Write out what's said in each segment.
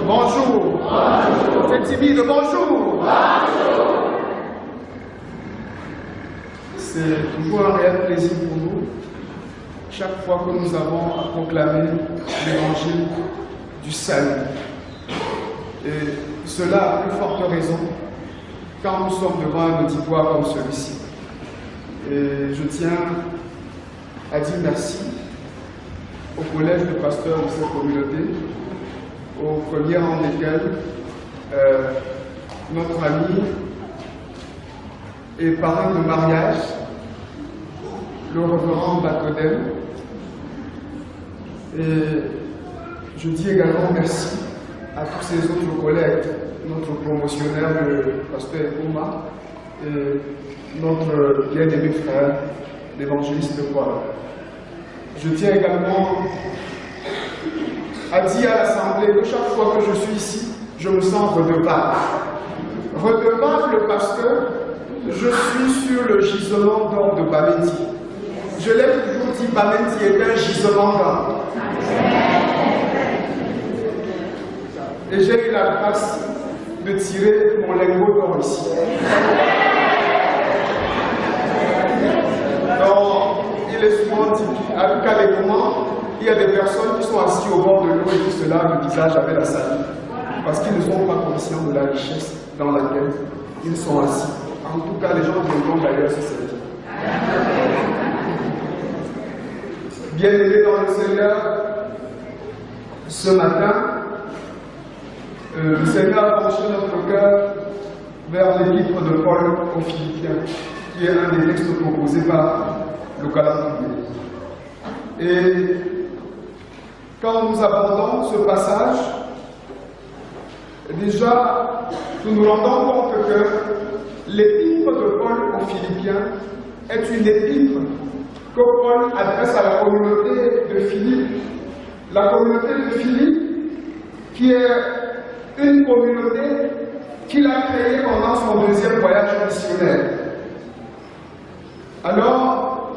Bonjour. Bonjour. C'est timide, bonjour. Bonjour. C'est toujours un réel plaisir pour nous, chaque fois que nous avons à proclamer l'évangile du salut. Et cela a plus forte raison quand nous sommes devant un auditoire comme celui-ci. Et je tiens à dire merci au collège de pasteurs de cette communauté, au premier rang desquels notre ami et parrain de mariage, le révérend Bacodem. Et je dis également merci à tous ces autres collègues, notre promotionnaire, le pasteur Ouma, et notre bien-aimé frère, l'évangéliste Paul. Je tiens également à dire à l'Assemblée que chaque fois que je suis ici, je me sens redevable. Redevable parce que je suis sur le gisement d'or de Bamenti. Je l'ai toujours dit, Bamenti est un gisement d'or. Et j'ai eu la grâce de tirer mon lingot d'or ici. Donc, il est souvent dit qu'à des moments, il y a des personnes qui sont assises au bord de l'eau et qui se lavent le visage avec la salive. Parce qu'ils ne sont pas conscients de la richesse dans laquelle ils sont assis. En tout cas, les gens viendront d'ailleurs se servir. Bien-aimés dans le Seigneur, ce matin, le Seigneur a penché notre cœur vers l'épître de Paul aux Philippiens, qui est un des textes proposés par le calendrier. Et quand nous abordons ce passage, déjà, nous nous rendons compte que l'épître de Paul aux Philippiens est une épître que Paul adresse à la communauté de Philippe. La communauté de Philippe, qui est une communauté qu'il a créée pendant son deuxième voyage missionnaire. Alors,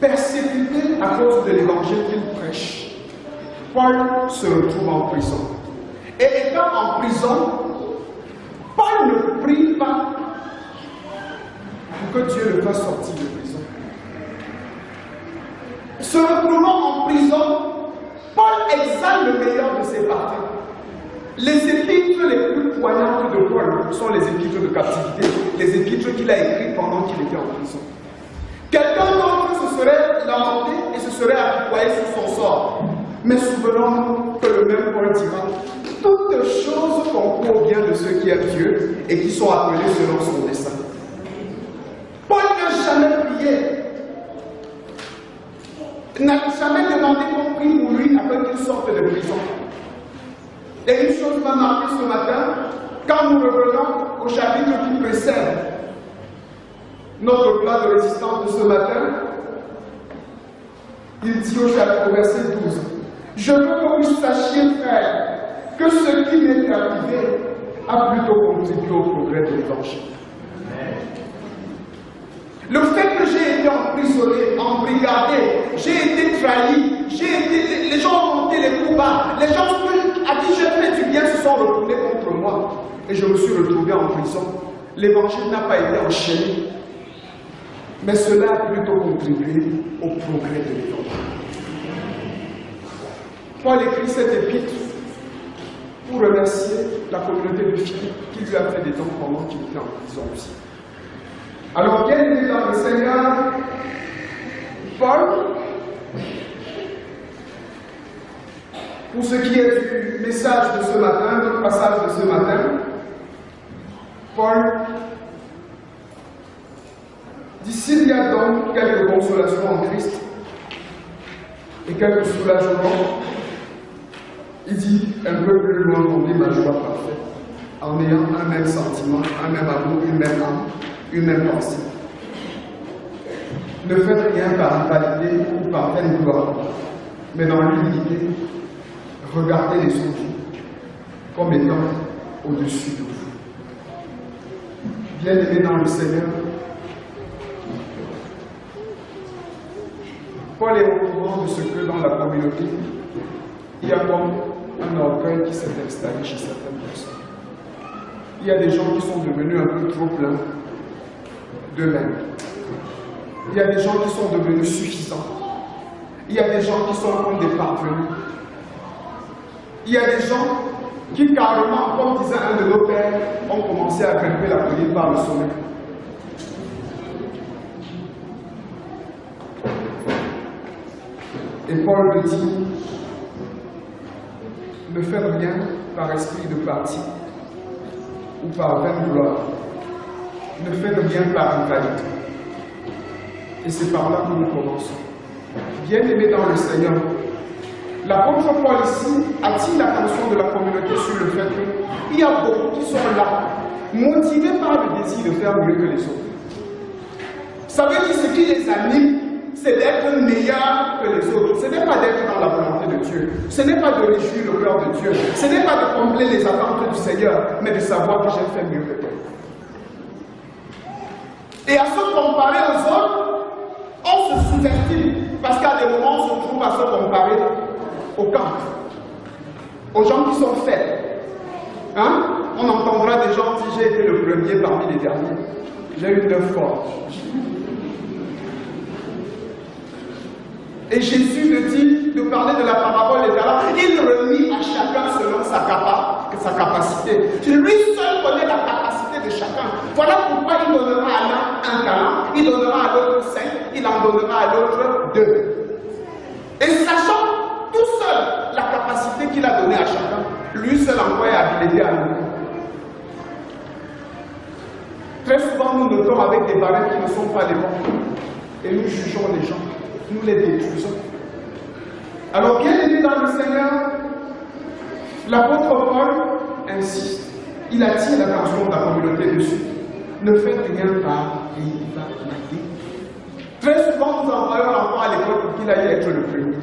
persécuté à cause de l'évangile qu'il prêche, Paul se retrouve en prison. Et étant en prison, Paul ne prie pas pour que Dieu le fasse sortir de prison. Se retrouvant en prison, Paul exale le meilleur de ses parties. Les épîtres les plus poignantes de Paul sont les épîtres de captivité, les épîtres qu'il a écrites pendant qu'il était en prison. Quelqu'un d'entre eux se serait lamenté et se serait apitoyé sur son sort. Mais souvenons-nous que le même Paul dira: toutes choses concourent bien de ceux qui aiment Dieu et qui sont appelés selon son dessein. Paul n'a jamais prié, n'a jamais demandé qu'on prie pour lui afin qu'il sorte de prison. Et une chose m'a marqué ce matin, quand nous revenons au chapitre qui précède notre plan de résistance de ce matin, il dit au verset 12: je veux que vous sachiez, frères, que ce qui m'est arrivé a plutôt contribué au progrès de l'évangile. Le fait que j'ai été emprisonné, embrigadé, j'ai été trahi, les gens ont monté les coups bas, les gens à qui j'ai fait du bien se sont retournés contre moi et je me suis retrouvé en prison. L'évangile n'a pas été enchaîné, mais cela a plutôt contribué au progrès de l'évangile. Paul écrit cette épître pour remercier la communauté de Philippe qui lui a fait des dons pendant qu'il était en prison aussi. Alors, bien aimé dans le Seigneur, Paul, pour ce qui est du message de ce matin, du passage de ce matin, Paul dit: s'il y a donc quelques consolations en Christ et quelques soulagements, il dit un peu plus loin, on dit ma joie parfaite, en ayant un même sentiment, un même amour, une même âme, une même pensée. Ne faites rien par rivalité ou par vaine gloire, mais dans l'humilité, regardez les autres comme étant au-dessus de vous. Bien-aimés dans le Seigneur, Paul est au courant de ce que dans la communauté, il y a comme un orgueil qui s'est installé chez certaines personnes. Il y a des gens qui sont devenus un peu trop pleins d'eux-mêmes. Il y a des gens qui sont devenus suffisants. Il y a des gens qui sont comme des parvenus. Il y a des gens qui carrément, comme disait un de nos pères, ont commencé à grimper la colline par le sommet. Et Paul le dit, ne faites rien par esprit de parti ou par vaine gloire. Ne faites rien par rivalité. Et c'est par là que nous commençons. Bien-aimés dans le Seigneur, l'apôtre Paul ici attire l'attention de la communauté sur le fait qu'il y a beaucoup qui sont là, motivés par le désir de faire mieux que les autres. Vous savez que ce qui les anime, c'est d'être meilleur que les autres. Ce n'est pas d'être dans la volonté de Dieu. Ce n'est pas de réjouir le cœur de Dieu. Ce n'est pas de combler les attentes du Seigneur, mais de savoir que j'ai fait mieux que toi. Et à se comparer aux autres, on se sous-estime. Parce qu'à des moments, on se trouve à se comparer au camp, aux gens qui sont faibles. Hein? On entendra des gens dire j'ai été le premier parmi les derniers. J'ai eu 9 forges. Et Jésus le dit de parler de la parabole des talents. Il remit à chacun selon sa capacité. Lui seul connaît la capacité de chacun. Voilà pourquoi il donnera à l'un un talent, il donnera à l'autre 5, il en donnera à l'autre 2. Et sachant tout seul la capacité qu'il a donnée à chacun, lui seul envoie et habilité à nous. Très souvent, nous notons avec des barèmes qui ne sont pas les bons. Et nous jugeons les gens. Nous les détruisons. Alors, bien aimé dans le Seigneur, l'apôtre Paul insiste. Il attire l'attention de la communauté dessus. Ne faites rien par rivalité. Très souvent, nous envoyons l'enfant à l'école pour qu'il aille être le premier.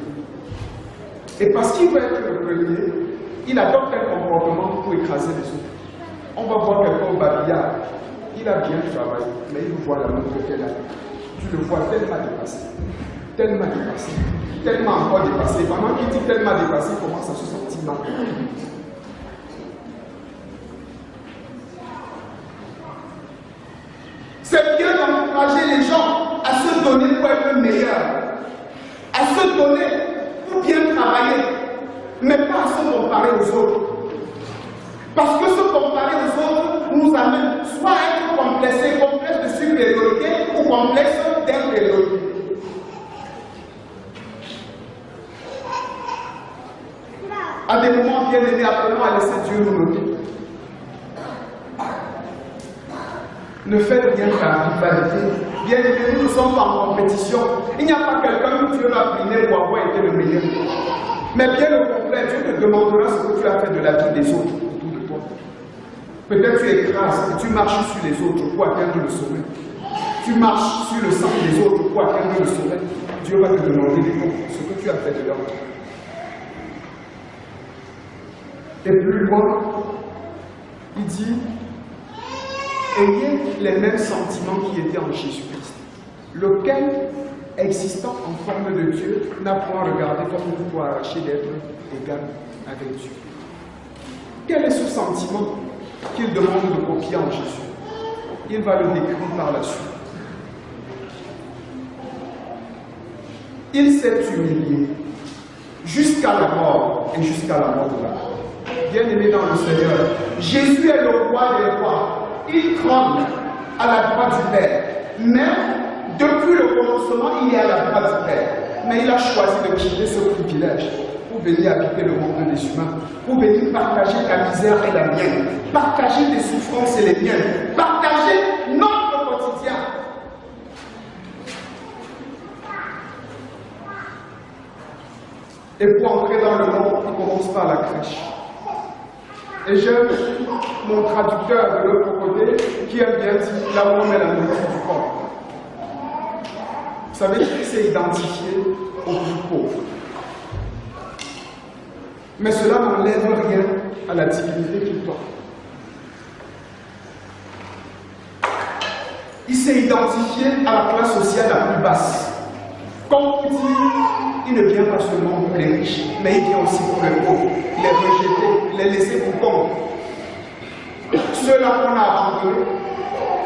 Et parce qu'il veut être le premier, il adopte un comportement pour écraser les autres. On va voir quelqu'un au babillard. Il a bien travaillé, mais il voit la montre qu'elle a. Tu le vois tellement dépassé. Tellement dépassé, tellement encore dépassé. Pendant qu'il dit tellement dépassé, il commence à se sentir mal. C'est bien d'encourager les gens à se donner pour être meilleurs, à se donner pour bien travailler, mais pas à se comparer aux autres. Parce que se comparer aux autres nous amène soit à être complexé, complexe de supériorité ou complexe d'infériorité. À des moments bien aimés, apprenons à laisser Dieu nous noter. Ne faites rien par rivalité. Bien aimés, nous ne sommes pas en compétition. Il n'y a pas quelqu'un que Dieu va primer pour avoir été le meilleur. Mais bien au contraire, Dieu te demandera ce que tu as fait de la vie des autres autour de toi. Peut-être tu écrases et tu marches sur les autres pour atteindre le sommet. Tu marches sur le sang des autres pour atteindre le sommet. Dieu va te demander des comptes, ce que tu as fait de leur vie. Et plus loin, il dit, ayez les mêmes sentiments qui étaient en Jésus-Christ, lequel, existant en forme de Dieu, n'a point regardé comme vous pour arracher d'être égal avec Dieu. Quel est ce sentiment qu'il demande de copier en Jésus? Il va le décrire par la suite. Il s'est humilié jusqu'à la mort et jusqu'à la mort de la croix. Bien-aimé dans le Seigneur, Jésus est le roi des rois. Il trône à la droite du Père. Mais depuis le commencement, il est à la droite du Père. Mais il a choisi de quitter ce privilège pour venir habiter le monde des humains, pour venir partager ta misère et la mienne, partager tes souffrances et les miennes, partager notre quotidien. Et pour entrer dans le monde, on commence par la crèche. Et j'aime mon traducteur de l'autre côté qui aime bien dire là où on met la nourriture du corps. Vous savez qu'il s'est identifié au plus pauvre. Mais cela n'enlève rien à la dignité qu'il porte. Il s'est identifié à la classe sociale la plus basse. Comme dit il ne vient pas seulement pour les riches, mais il vient aussi pour les pauvres, les rejeter, les laisser pour compte. Ceux-là qu'on a abandonnés.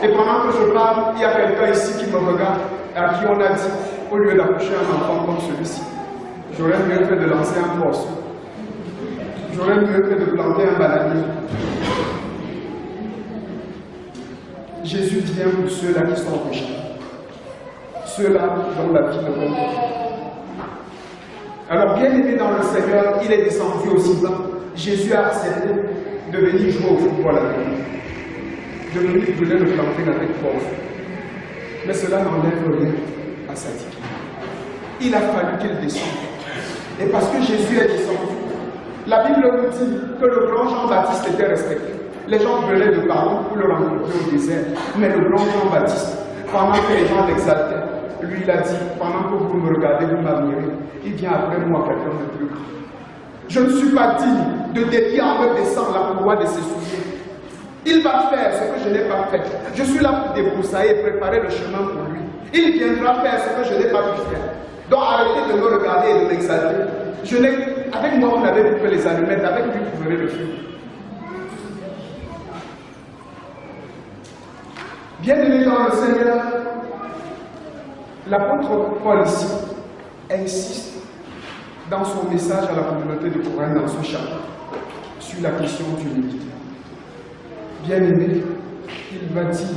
Et pendant que je parle, il y a quelqu'un ici qui me regarde, à qui on a dit, au lieu d'accoucher un enfant comme celui-ci, j'aurais mieux fait de lancer un poisson. J'aurais mieux fait de planter un bananier. Jésus vient pour ceux-là qui sont pécheurs. Ceux-là dont la vie ne compte pas. Alors, bien aimé dans le Seigneur, il est descendu aussi bas. Jésus a accepté de venir jouer au football avec nous. De venir brûler le camping avec force. Mais cela n'enlève rien à sa dignité. Il a fallu qu'il descende. Et parce que Jésus est descendu, la Bible nous dit que le grand Jean-Baptiste était respecté. Les gens venaient de partout pour le rencontrer au désert. Mais le grand Jean-Baptiste, pendant que les gens l'exaltaient, lui il a dit, pendant que vous me regardez, vous m'admirez, il vient après moi quelqu'un de plus grand. Je ne suis pas digne de délier en me descendre la courroie de ses souliers. Il va faire ce que je n'ai pas fait. Je suis là pour débroussailler et préparer le chemin pour lui. Il viendra faire ce que je n'ai pas pu faire. Donc arrêtez de me regarder et de m'exalter. Avec moi, vous n'avez plus que les allumettes. Avec lui, vous verrez le feu. Bien-aimé dans le Seigneur, l'apôtre Paul ici insiste dans son message à la communauté de Corinthe dans ce chapitre sur la question d'humilité. Bien-aimé, il va dire,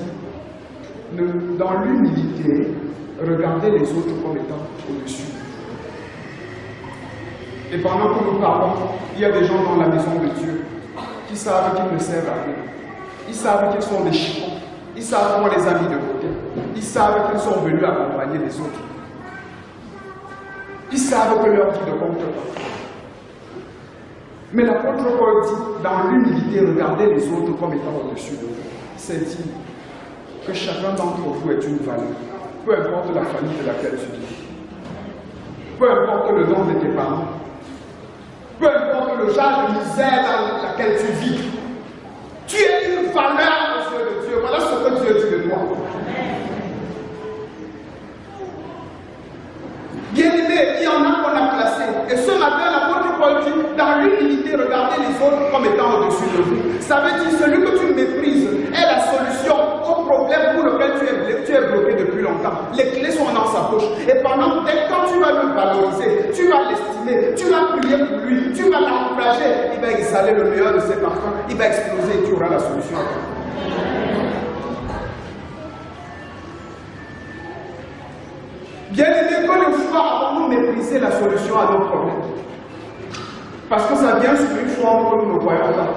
dans l'humilité, regardez les autres comme étant au-dessus. Et pendant que nous parlons, il y a des gens dans la maison de Dieu qui savent qu'ils ne servent à rien. Ils savent qu'ils sont des chiens. Ils savent qu'on les a mis de côté. Ils savent qu'ils sont venus accompagner les autres. Ils savent que leur vie ne compte pas. Mais l'apôtre Paul dit, dans l'humilité, regardez les autres comme étant au-dessus de vous. C'est dire que chacun d'entre vous est une valeur. Peu importe la famille de laquelle tu vis. Peu importe le nom de tes parents. Peu importe le genre de misère dans laquelle tu vis. Tu es une valeur aux yeux de Dieu. Voilà ce que Dieu dit de toi. Bien-aimé, il y en a qu'on a placé. Et ce matin, l'apôtre Paul dit, dans l'humilité, regardez les autres comme étant au-dessus de vous. Ça veut dire, celui que tu méprises est la solution au problème pour lequel tu es bloqué depuis longtemps. Les clés sont dans sa poche. Et pendant quand tu vas le valoriser, tu vas l'estimer, tu vas prier pour lui, tu vas l'encourager, il va exhaler le meilleur de ses parfums, il va exploser et tu auras la solution à toi. Bien aimé, que le fois avons-nous méprisé la solution à nos problèmes? Parce que ça vient sous une forme que nous ne voyons pas.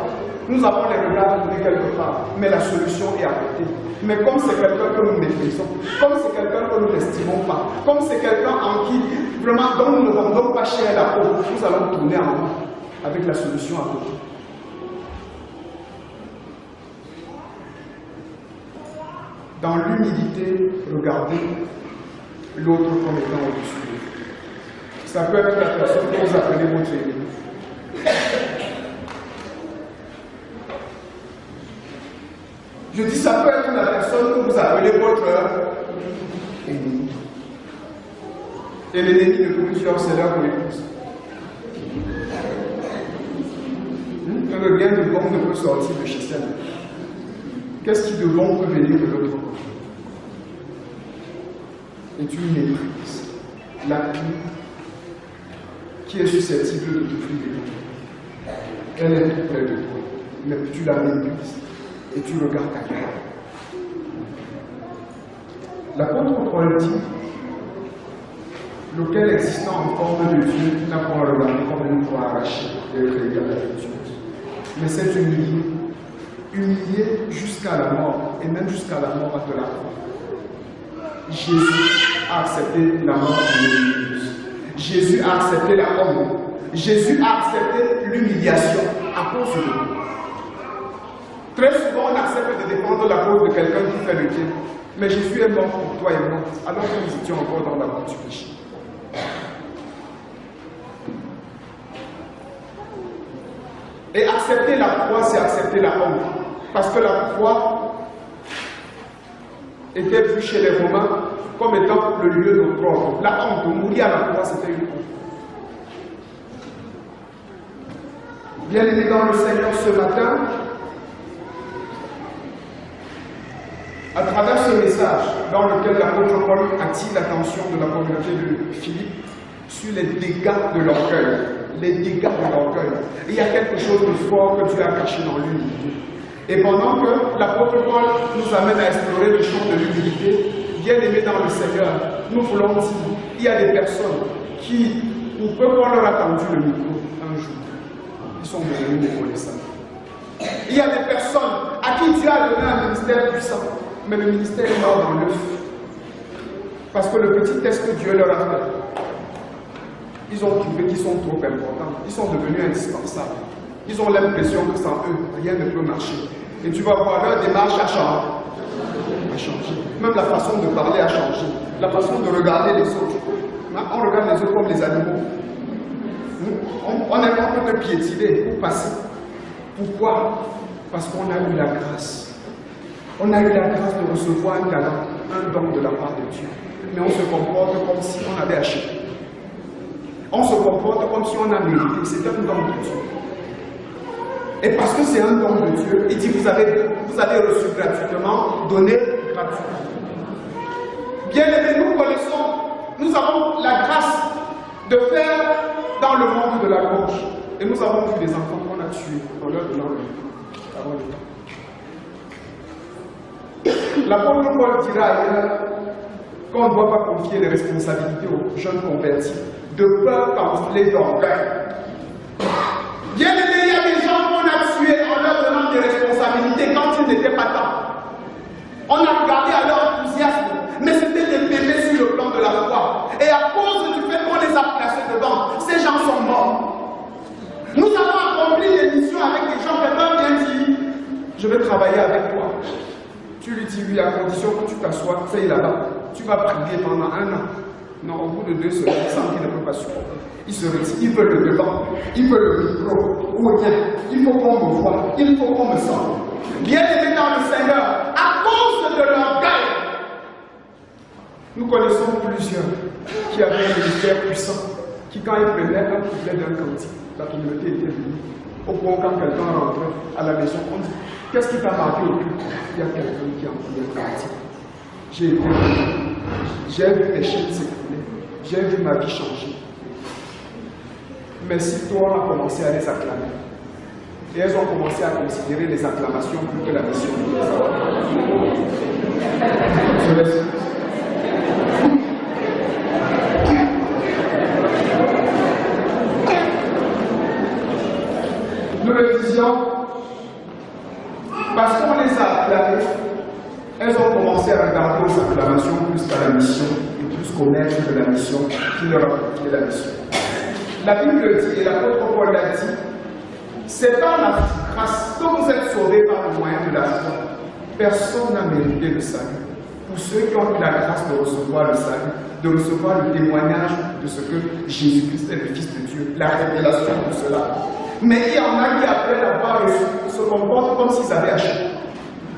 Nous avons les regards tournés quelque part, mais la solution est à côté. Mais comme c'est quelqu'un que nous méprisons, comme c'est quelqu'un que nous n'estimons pas, comme c'est quelqu'un en qui, vraiment, dont nous ne vendons pas cher la peau, nous allons tourner en rond avec la solution à côté. Dans l'humilité, regardez l'autre comme étant au-dessus de vous. Ça peut être la personne que vous appelez votre ennemi. Je dis ça peut être la personne que vous appelez votre ennemi. Et l'ennemi de plusieurs, c'est leur épouse. Rien de bon ne peut sortir de chez elle. Qu'est-ce qui de bon peut venir de l'autre côté? Et tu méprises la vie qui est susceptible de t'offrir des biens. Elle est tout près de toi, mais tu la méprises et tu regardes ailleurs. L'apôtre Paul dit, lequel existant en forme de Dieu n'a pas regardé comme une croix arrachée et créée à la Dieu. Mais c'est humilié jusqu'à la mort, et même jusqu'à la mort de la croix. Jésus a accepté la mort de l'Église. Jésus a accepté la honte. Jésus a accepté l'humiliation à cause de nous. Très souvent, on accepte de défendre la cause de quelqu'un qui fait le bien. Mais Jésus est mort pour toi et moi, alors que nous étions encore dans la voie du péché. Et accepter la croix, c'est accepter la honte. Parce que la croix était vue chez les Romains comme étant le lieu d'opprobre. La honte, de mourir à la croix, c'était une honte. Bien-aimés dans le Seigneur, ce matin, à travers ce message dans lequel l'apôtre Paul attire l'attention de la communauté de Philippe sur les dégâts de l'orgueil, les dégâts de l'orgueil. Il y a quelque chose de fort que Dieu a caché dans l'humilité. Et pendant que l'apôtre Paul nous amène à explorer le champ de l'humilité, bien-aimés dans le Seigneur, nous voulons dire, il y a des personnes qui, pour peu qu'on leur a tendu le micro un jour, ils sont devenus méconnaissants. Il y a des personnes à qui Dieu a donné un ministère puissant, mais le ministère est mort dans l'œuf. Parce que le petit test que Dieu leur a fait, ils ont trouvé qu'ils sont trop importants, ils sont devenus indispensables. Ils ont l'impression que sans eux, rien ne peut marcher. Et tu vas voir, leur démarche a changé. Même la façon de parler a changé. La façon de regarder les autres. On regarde les autres comme les animaux. On est en train de piétiner pour passer. Pourquoi? Parce qu'on a eu la grâce. On a eu la grâce de recevoir un talent, un don de la part de Dieu. Mais on se comporte comme si on avait acheté. On se comporte comme si on a mérité. C'est un don de Dieu. Et parce que c'est un don de Dieu, il dit vous avez reçu gratuitement, donné gratuitement. Bien-aimés, nous connaissons, nous avons la grâce de faire dans le monde de la gauche. Et nous avons vu des enfants qu'on a tués dans leur donnant avant le temps. L'apôtre Paul dira ailleurs qu'on ne doit pas confier les responsabilités aux jeunes convertis, de peur qu'enflés d'orgueil. Bien-aimés, il y a des gens qu'on a tués en leur donnant des responsabilités quand ils n'étaient pas temps. On a regardé à leur enthousiasme, mais c'était des bébés sur le plan de la foi. Et à cause du fait qu'on les a placés devant, ces gens sont morts. Nous avons accompli des missions avec des gens qui ont bien dit je vais travailler avec toi. Tu lui dis oui, à condition que tu t'assoies, c'est là-bas. Tu vas prier pendant 1 an. Non, au bout de 2 semaines, il sent qu'il ne peut pas supporter. Il se retire, il veut le devant, il veut le micro, ou rien. Il faut qu'on me voie, il faut qu'on me sente. Bien-aimés dans le Seigneur, à cause de l'orgueil, nous connaissons plusieurs qui avaient un ministère puissant, qui quand ils prenaient un couplet d'un cantique, la communauté était venue. Au point quand quelqu'un rentrait à la maison, on dit, qu'est-ce qui t'a marqué au culte? Il y a quelqu'un qui a envoyé un cantique. J'ai été venu, j'ai vu mes chaînes s'écrouler, j'ai vu ma vie changer. Mais si toi, on a commencé à les acclamer, et elles ont commencé à considérer les acclamations plus que la mission. Je laisse. Nous le disions, parce qu'on les a acclamées, elles ont commencé à regarder aux acclamations plus qu'à la mission, et plus qu'au maître de la mission qui leur a confié la mission. La Bible dit, et l'apôtre Paul l'a dit, c'est par la grâce que vous êtes sauvés par le moyen de la foi. Personne n'a mérité le salut. Pour ceux qui ont eu la grâce de recevoir le salut, de recevoir le témoignage de ce que Jésus-Christ est le Fils de Dieu, la révélation de cela. Mais il y en a qui, après l'avoir reçu, se comportent comme s'ils avaient acheté.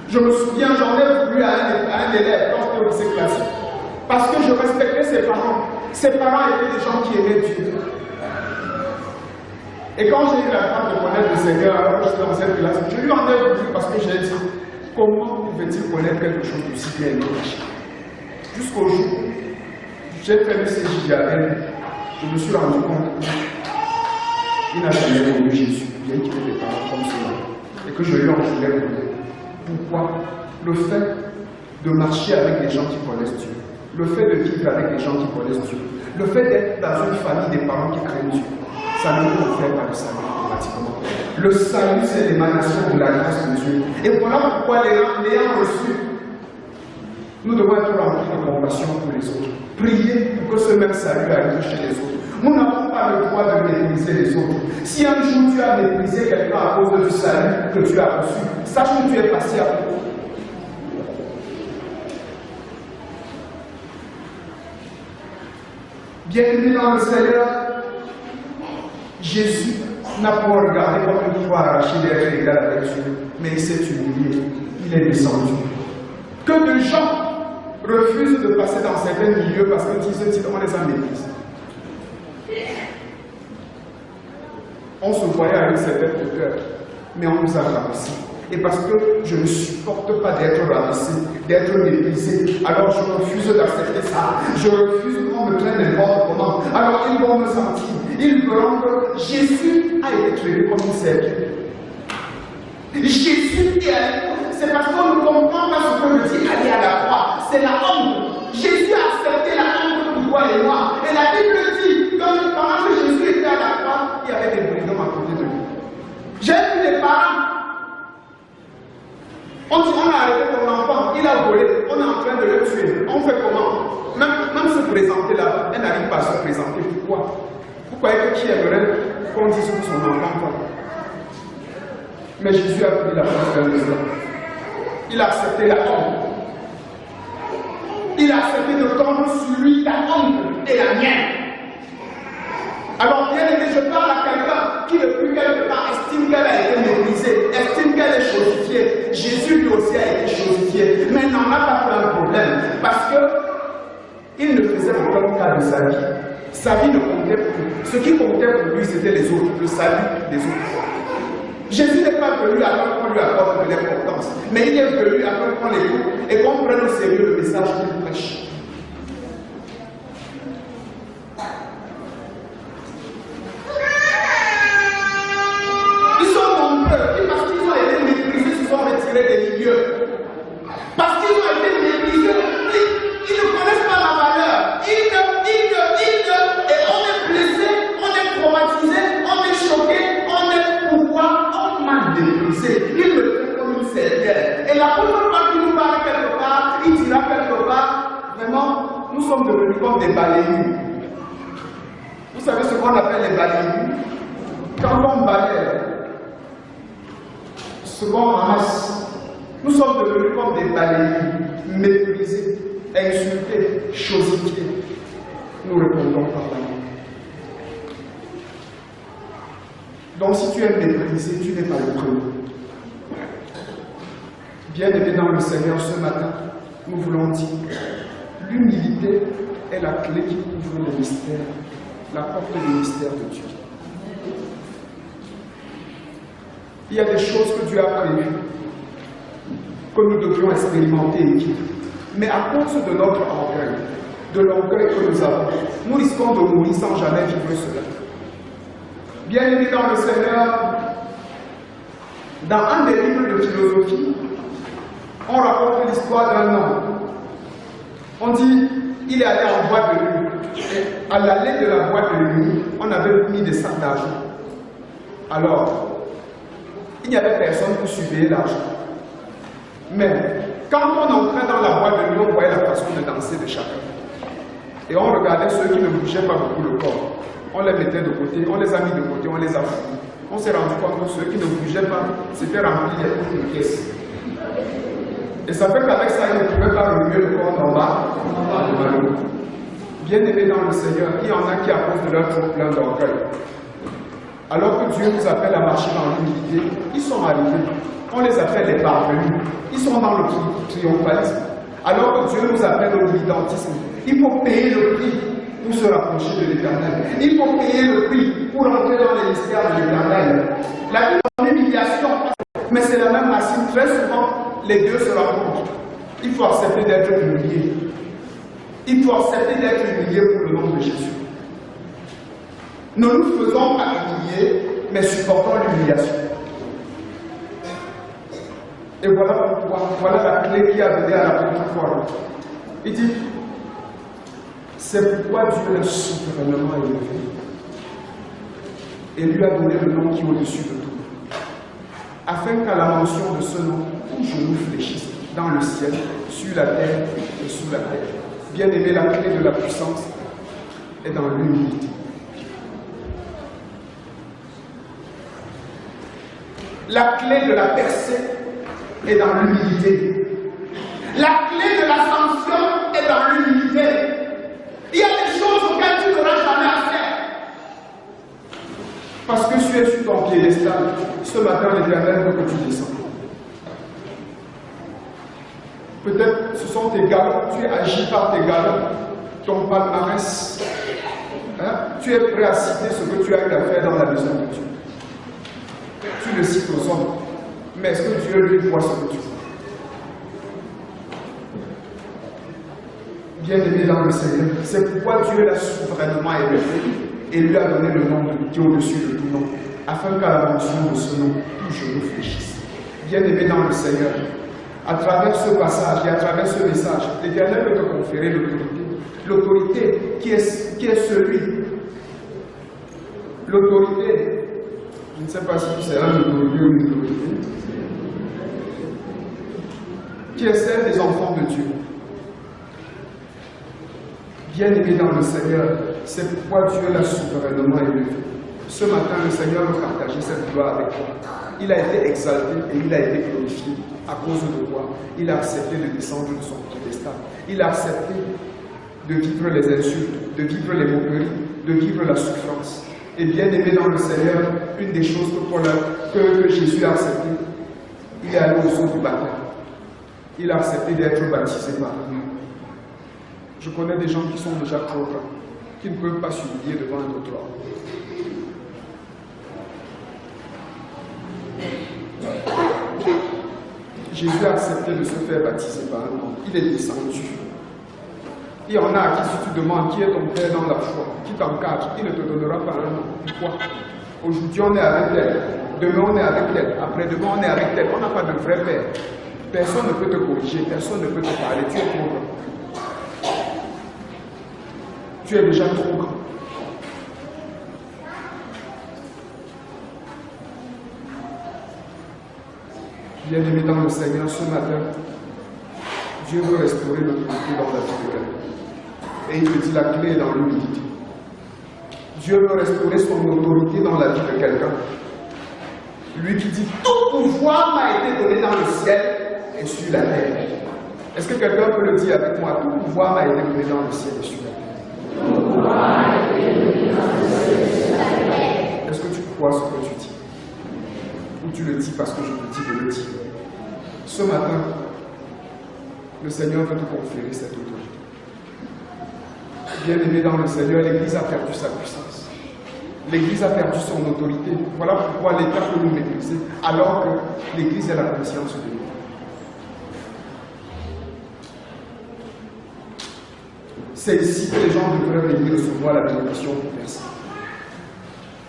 Je me souviens, j'en ai voulu à un élève quand j'étais au lycée classique. Parce que je respectais ses parents. Ses parents étaient des gens qui aimaient Dieu. Et quand j'ai eu la grâce de connaître le Seigneur, alors j'étais dans cette classe, je lui en ai voulu parce que j'ai dit, comment pouvait-il connaître quelque chose d'aussi bien caché? Jusqu'au jour où j'ai fait le CJ avec, je me suis rendu compte qu'il n'a jamais connu Jésus, bien qu'il ait des parents comme cela, et que je lui en voulais connaître. Pourquoi? Le fait de marcher avec des gens qui connaissent Dieu, le fait de vivre avec des gens qui connaissent Dieu, le fait d'être dans une famille des parents qui craignent Dieu, ça ne nous fait pas le salut automatiquement. Le salut, c'est l'émanation de la grâce de Dieu. Et voilà pourquoi, l'ayant reçu, nous devons être remplis de compassion pour les autres. Prier pour que ce même salut arrive chez les autres. Nous n'avons pas le droit de mépriser les autres. Si un jour tu as méprisé quelqu'un à cause du salut que tu as reçu, sache que tu es passé à côté. Bienvenue dans le Seigneur. Jésus n'a pas regardé comme une fois arraché des égal avec Dieu, mais il s'est humilié, il est descendu. Que de gens refusent de passer dans certains milieux parce que disent on les a méprisés. On se voyait avec ses bêtes de cœur, mais on nous a rabaissés. Et parce que je ne supporte pas d'être rabaissé, d'être méprisé, alors je refuse d'accepter ça. Je refuse qu'on me traite n'importe comment. Alors ils vont me sentir. Ils verront que Jésus a été traité comme une serpille. Jésus est allé. C'est parce qu'on ne comprend pas ce que veut dire aller à la croix. C'est la honte. Jésus a accepté la honte pour toi et moi. Et la Bible dit, pendant que Jésus était à la croix, il y avait des brigands à côté de lui. J'ai vu des parents. On dit, on a arrêté ton enfant, il a volé, on est en train de le tuer. On fait comment? Même se présenter là, elle n'arrive pas à se présenter. Pourquoi? Vous croyez que qui aimerait qu'on dise que son enfant? Mais Jésus a pris la place d'un des hommes. Il a accepté la honte. Il a accepté de prendre sur lui la honte et la mienne. Alors bien aimé, je parle à quelqu'un qui depuis quelque temps estime qu'elle a été méprisée, estime qu'elle est chosifiée. Jésus lui aussi a été chosifié, mais il n'en a pas fait un problème, parce qu'il ne faisait aucun cas de sa vie. Sa vie ne comptait plus. Ce qui comptait pour lui, c'était les autres, le salut des autres. Jésus n'est pas venu afin qu'on lui accorde de l'importance, mais il est venu afin qu'on l'écoute et qu'on prenne au sérieux le message qu'il prêche. Des milieux. Parce qu'ils ont été méprisés, ils ne connaissent pas ma valeur. Et on est blessé, on est traumatisé, on est choqué, on est pourquoi on m'a méprisé. Il me fait comme une serviette. Et la première fois qu'il nous parle quelque part, il dira quelque part, vraiment, nous sommes devenus comme des balayus. Vous savez ce qu'on appelle les balayus? Quand on balaye, ce qu'on ramasse, nous sommes devenus comme des balayus, méprisés, insultés, chosifiés. Nous répondons par l'amour. Donc si tu es méprisé, tu n'es pas le premier. Bien-aimés dans le Seigneur, ce matin, nous voulons dire, l'humilité est la clé qui ouvre le mystère, la porte du mystère de Dieu. Il y a des choses que Dieu a prévues, que nous devions expérimenter et vivre. Mais à cause de notre orgueil, de l'orgueil que nous avons, nous risquons de mourir sans jamais vivre cela. Bien-aimés dans le Seigneur, dans un des livres de philosophie, on raconte l'histoire d'un homme. On dit, il est allé en boîte de nuit. Et à l'allée de la boîte de nuit, on avait mis des sacs d'argent. Alors, il n'y avait personne pour surveiller l'argent. Mais quand on entrait dans la boîte de nuit, on voyait la façon de danser de chacun. Et on regardait ceux qui ne bougeaient pas beaucoup le corps. On les mettait de côté, on les a mis de côté, on les a fouillés. On s'est rendu compte que ceux qui ne bougeaient pas s'étaient remplis de pièces. Et ça fait qu'avec ça, ils ne pouvaient pas remuer le corps d'en bas. Bien aimés dans le Seigneur, il y en a qui, à cause de leur trop plein d'orgueil, alors que Dieu nous appelle à marcher dans l'humilité, ils sont arrivés. On les appelle les parvenus. Ils sont dans le triomphalisme. Alors que Dieu nous appelle au militantisme. Il faut payer le prix pour se rapprocher de l'Éternel. Il faut payer le prix pour entrer dans les mystères de l'Éternel. La vie est en humiliation, mais c'est la même racine. Très souvent, les deux se rencontrent. Il faut accepter d'être humilié. Il faut accepter d'être humilié pour le nom de Jésus. Ne nous faisons pas humilier, mais supportons l'humiliation. Et voilà pourquoi, voilà la clé qui a donné à l'apôtre Paul. Il dit, c'est pourquoi Dieu l'a souverainement élevé et lui a donné le nom qui est au-dessus de tout, afin qu'à la mention de ce nom, tout genou fléchisse dans le ciel, sur la terre et sous la terre. Bien aimé, la clé de la puissance est dans l'humilité. La clé de la percée est dans l'humilité. La clé de l'ascension est dans l'humilité. Il y a des choses auxquelles tu n'auras jamais à faire. Parce que tu es sur ton piédestal. Ce matin, l'Éternel veut que tu descends. Peut-être ce sont tes galons, tu es agi par tes galons, ton palmarès. Hein? Tu es prêt à citer ce que tu as eu à faire dans la maison de Dieu. tu le cites aux hommes. Mais est-ce que Dieu lui voit ce que tu vois? Bien-aimé dans le Seigneur, c'est pourquoi Dieu l'a souverainement élevé et lui a donné le nom qui est au-dessus de tout nom, afin qu'à la mention de ce nom, tout genou fléchisse. Bien-aimé dans le Seigneur, à travers ce passage et à travers ce message, l'Éternel peut te conférer l'autorité. L'autorité qui est celui. L'autorité, je ne sais pas si c'est un autorité ou une autorité, qui est celle des enfants de Dieu. Bien-aimé dans le Seigneur, c'est pourquoi Dieu l'a souverainement élevé. Ce matin, le Seigneur veut partager cette gloire avec toi. Il a été exalté et il a été glorifié. À cause de quoi? Il a accepté de descendre de son piédestal. Il a accepté de vivre les insultes, de vivre les moqueries, de vivre la souffrance. Et bien-aimé dans le Seigneur, une des choses que Jésus a accepté, il est allé au saut du baptême. Il a accepté d'être baptisé par nous. Je connais des gens qui sont déjà trop grands, qui ne peuvent pas s'humilier devant un autre homme. Jésus a accepté de se faire baptiser par un homme. Il est descendu. Il y en a à qui, si tu demandes qui est ton père dans la foi, qui t'encadre, il ne te donnera pas un nom. Pourquoi? Aujourd'hui on est avec elle, demain on est avec elle, après-demain on est avec elle. On n'a pas de vrai père. Personne ne peut te corriger, personne ne peut te parler. Tu es trop grand. Tu es déjà trop grand. Bien-aimé dans le Seigneur, ce matin, Dieu veut restaurer l'autorité dans la vie de quelqu'un. Et il te dit la clé est dans l'humilité. Dieu veut restaurer son autorité dans la vie de quelqu'un. Lui qui dit, tout pouvoir m'a été donné dans le ciel et sur la terre. Est-ce que quelqu'un peut le dire avec moi? Tout pouvoir m'a été donné dans le ciel et sur la terre. Tout pouvoir m'a été donné dans le ciel et sur la terre. Est-ce que tu crois ce que tu dis? Ou tu le dis parce que je te dis de le dire? Ce matin, le Seigneur veut te conférer cette autorité. Bien-aimé dans le Seigneur, l'Église a perdu sa puissance. L'Église a perdu son autorité. Voilà pourquoi l'État peut nous mépriser, alors que l'Église a la conscience de nous. C'est ici que les gens devraient venir recevoir la bénédiction pour personne.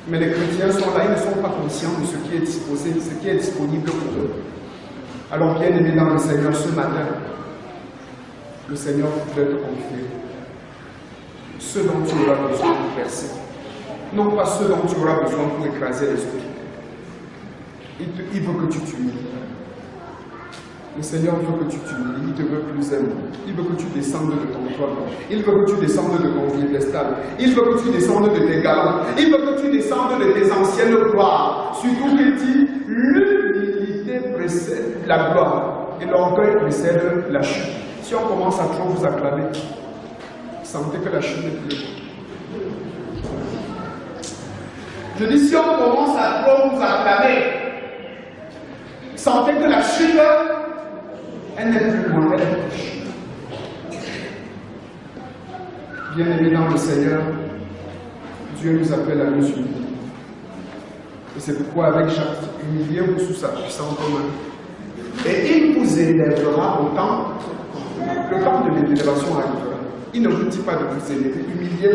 Mais les chrétiens sont là, ils ne sont pas conscients de ce qui est disposé, ce qui est disponible pour eux. Alors, bien-aimé dans le Seigneur, ce matin, le Seigneur voudrait te conférer ce dont tu auras besoin pour percer. Non pas ce dont tu auras besoin pour écraser les autres. Il veut que tu t'humilies. Le Seigneur veut que tu t'humilies, il te veut plus aimer. Il veut que tu descendes de ton trône. Il veut que tu descendes de ton piédestal. Il veut que tu descendes de tes galons. Il veut que tu descendes de tes anciennes gloires. Surtout qu'il dit, l'humilité précède la gloire et l'orgueil précède la chute. Si on commence à trop vous acclamer, sentez que la chute est plus. Je dis, si on commence à trop vous acclamer, sentez que la chute, elle n'est plus loin, elle est proche. Bien-aimés dans le Seigneur, Dieu nous appelle à nous unir. Et c'est pourquoi avec Jacques, humiliez-vous sous sa puissante main. Et il vous élèvera au temps, le temps de l'élévation arrivera. Il ne vous dit pas de vous élever, humiliez,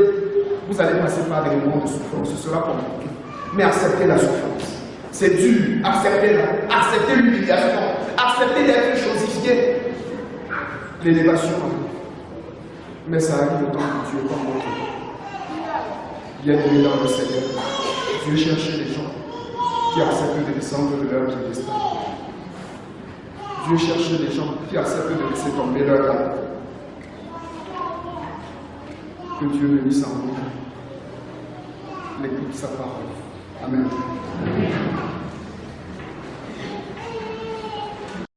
vous allez passer par des moments de souffrance, ce sera compliqué. Mais acceptez la souffrance. C'est dur, acceptez-la, acceptez l'humiliation, acceptez d'être chosifié. L'élévation arrive. Mais ça arrive au temps de Dieu, comme notre temps. Bien-aimés dans le Seigneur, Dieu cherche les gens qui acceptent de descendre de leur piédestal. Dieu cherche des gens qui acceptent de laisser tomber leur âme. Que Dieu bénisse en nous l'écoute de sa parole. Amen.